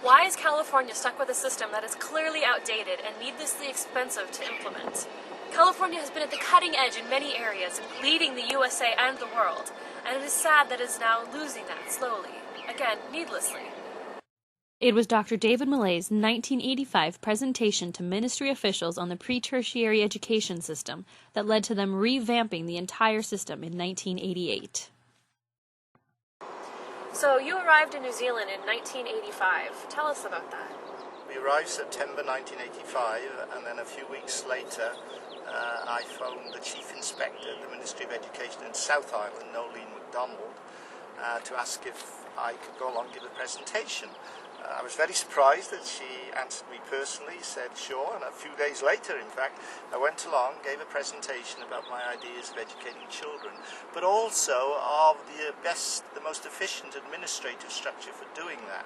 Why is California stuck with a system that is clearly outdated and needlessly expensive to implement? California has been at the cutting edge in many areas, leading the USA and the world, and it is sad that it is now losing that slowly, again, needlessly. It was Dr. David Millay's 1985 presentation to ministry officials on the pre-tertiary education system that led to them revamping the entire system in 1988. So you arrived in New Zealand in 1985. Tell us about that. We arrived September 1985, and then a few weeks later I phoned the Chief Inspector of the Ministry of Education in South Island, Nolene MacDonald, to ask if I could go along and give a presentation. I was very surprised that she answered me personally, said sure, and a few days later, in fact, I went along, gave a presentation about my ideas of educating children, but also of the most efficient administrative structure for doing that.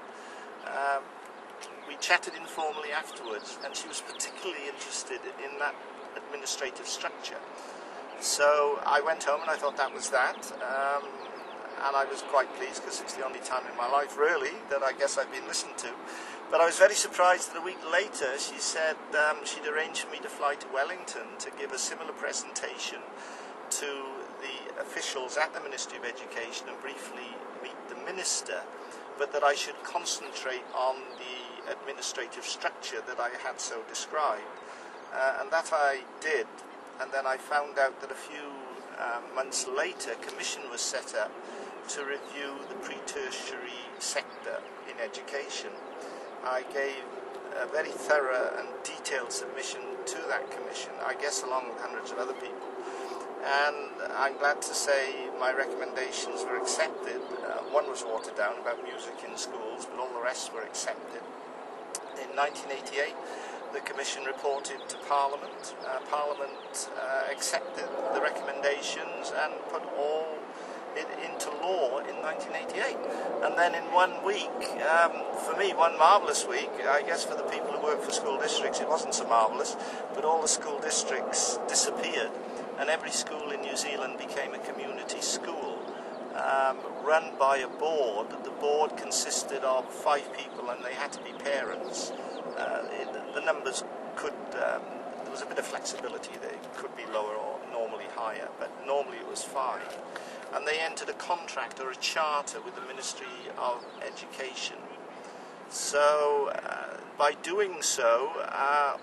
We chatted informally afterwards, and she was particularly interested in that administrative structure. So I went home and I thought that was that. And I was quite pleased because it's the only time in my life, really, that I guess I've been listened to. But I was very surprised that a week later she said she'd arranged for me to fly to Wellington to give a similar presentation to the officials at the Ministry of Education and briefly meet the Minister, but that I should concentrate on the administrative structure that I had so described. And that I did. And then I found out that a few months later a commission was set up to review the pre-tertiary sector in education. I gave a very thorough and detailed submission to that commission, I guess along with hundreds of other people. And I'm glad to say my recommendations were accepted. One was watered down about music in schools, but all the rest were accepted. In 1988, the Commission reported to Parliament. Parliament accepted the recommendations and put all it into law in 1988. And then in 1 week, for me, one marvellous week, I guess for the people who work for school districts it wasn't so marvellous, but all the school districts disappeared and every school in New Zealand became a community school run by a board. The board consisted of 5 people and they had to be parents. The numbers could, there was a bit of flexibility, they could be lower or normally higher, but normally it was 5. And they entered a contract or a charter with the Ministry of Education. So by doing so,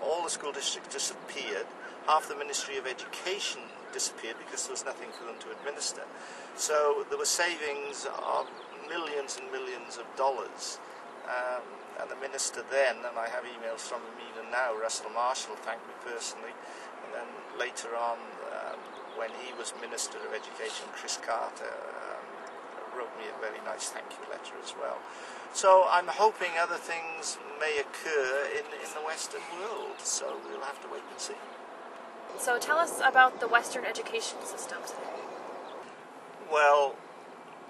all the school districts disappeared. Half the Ministry of Education disappeared because there was nothing for them to administer. So there were savings of millions and millions of dollars. And the minister then, and I have emails from him even now, Russell Marshall thanked me personally, and then later on, when he was Minister of Education, Chris Carter wrote me a very nice thank you letter as well. So I'm hoping other things may occur in the Western world, so we'll have to wait and see. So tell us about the Western education system today. Well,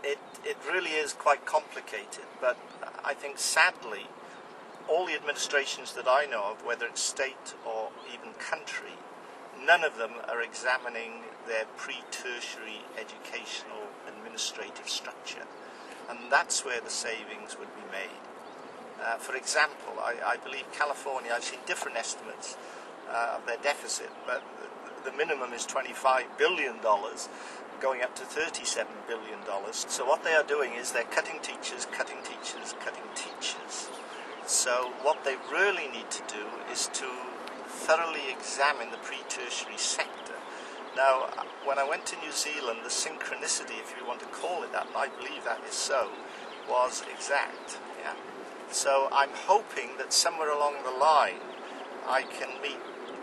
it really is quite complicated, but I think sadly all the administrations that I know of, whether it's state or even country, none of them are examining their pre-tertiary educational administrative structure, and that's where the savings would be made. For example, I believe California, I've seen different estimates of their deficit, but the minimum is $25 billion, going up to $37 billion. So what they are doing is they're cutting teachers, cutting teachers, cutting teachers. So what they really need to do is to thoroughly examine the pre-tertiary sector. Now, when I went to New Zealand, the synchronicity, if you want to call it that, and I believe that is so, was exact. Yeah. So I'm hoping that somewhere along the line I can meet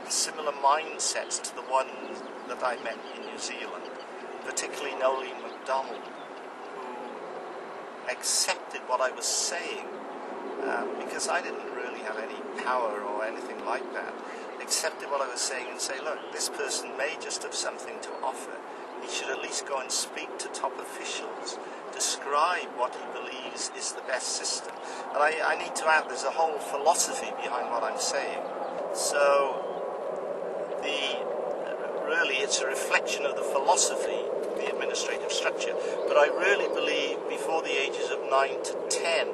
similar mindsets to the ones that I met in New Zealand, particularly Nolene MacDonald, who accepted what I was saying, because I didn't really have any power or anything like that, accepted what I was saying and say, look, this person may just have something to offer. He should at least go and speak to top officials, describe what he believes is the best system. And I need to add, there's a whole philosophy behind what I'm saying. So really it's a reflection of the philosophy, the administrative structure. But I really believe before the ages of 9 to 10,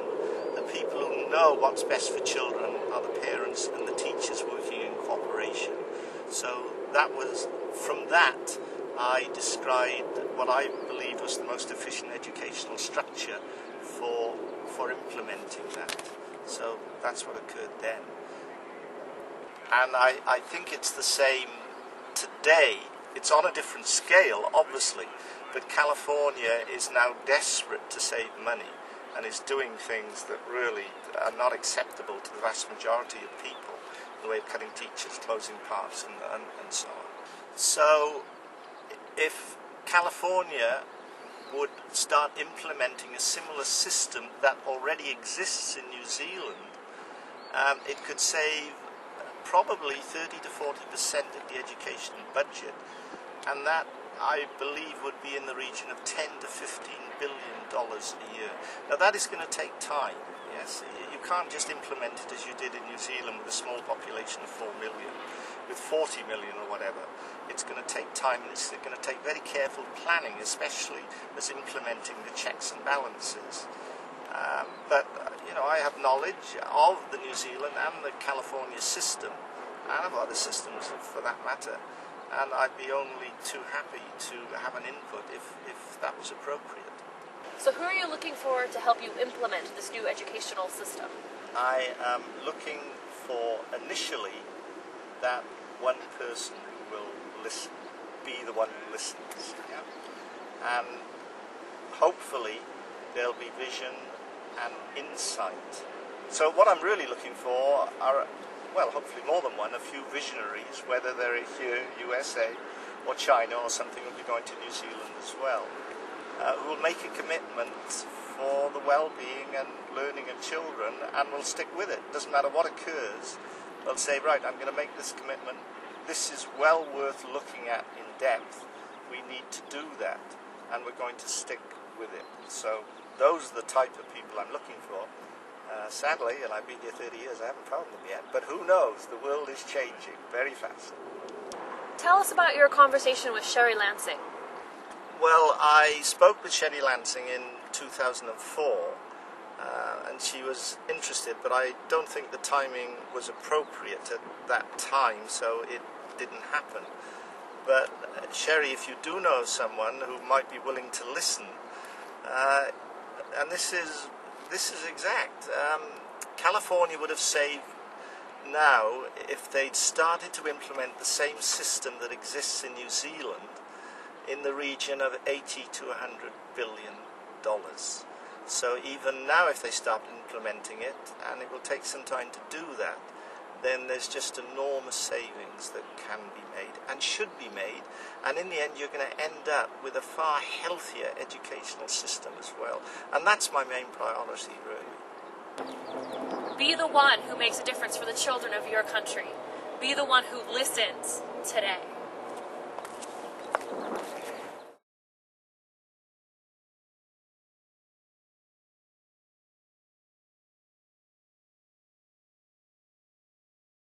the the people who know what's best for children are the parents and the teachers working in cooperation. So from that I described what I believe was the most efficient educational structure for implementing that. So that's what occurred then. And I think it's the same today. It's on a different scale, obviously, but California is now desperate to save money and is doing things that really are not acceptable to the vast majority of people, the way of cutting teachers, closing parks, and so on. So if California would start implementing a similar system that already exists in New Zealand, it could save probably 30 to 40% of the education budget, and that I believe would be in the region of $10 to $15 billion a year. Now that is going to take time. Yes, you can't just implement it as you did in New Zealand with a small population of 4 million, with 40 million or whatever. It's going to take time, and it's going to take very careful planning, especially as implementing the checks and balances. But I have knowledge of the New Zealand and the California system, and of other systems for that matter, and I'd be only too happy to have an input if that was appropriate. So who are you looking for to help you implement this new educational system? I am looking for initially that one person who will listen, be the one who listens. Yeah? And hopefully there'll be vision and insight. So what I'm really looking for are, well, hopefully more than one, a few visionaries, whether they're here, USA, or China, or something will be going to New Zealand as well, who will make a commitment for the well-being and learning of children and will stick with it. Doesn't matter what occurs, they'll say, right, I'm going to make this commitment. This is well worth looking at in depth. We need to do that, and we're going to stick with it. So those are the type of people I'm looking for. Sadly, and I've been here 30 years, I haven't found them yet. But who knows? The world is changing very fast. Tell us about your conversation with Sherry Lansing. Well, I spoke with Sherry Lansing in 2004, and she was interested, but I don't think the timing was appropriate at that time, so it didn't happen. But Sherry, if you do know someone who might be willing to listen, and this is exact. California would have saved now if they'd started to implement the same system that exists in New Zealand in the region of $80 to $100 billion. So even now, if they start implementing it, and it will take some time to do that, then there's just enormous savings that can be made and should be made, and in the end you're going to end up with a far healthier educational system as well, and that's my main priority, really. Be the one who makes a difference for the children of your country. Be the one who listens today.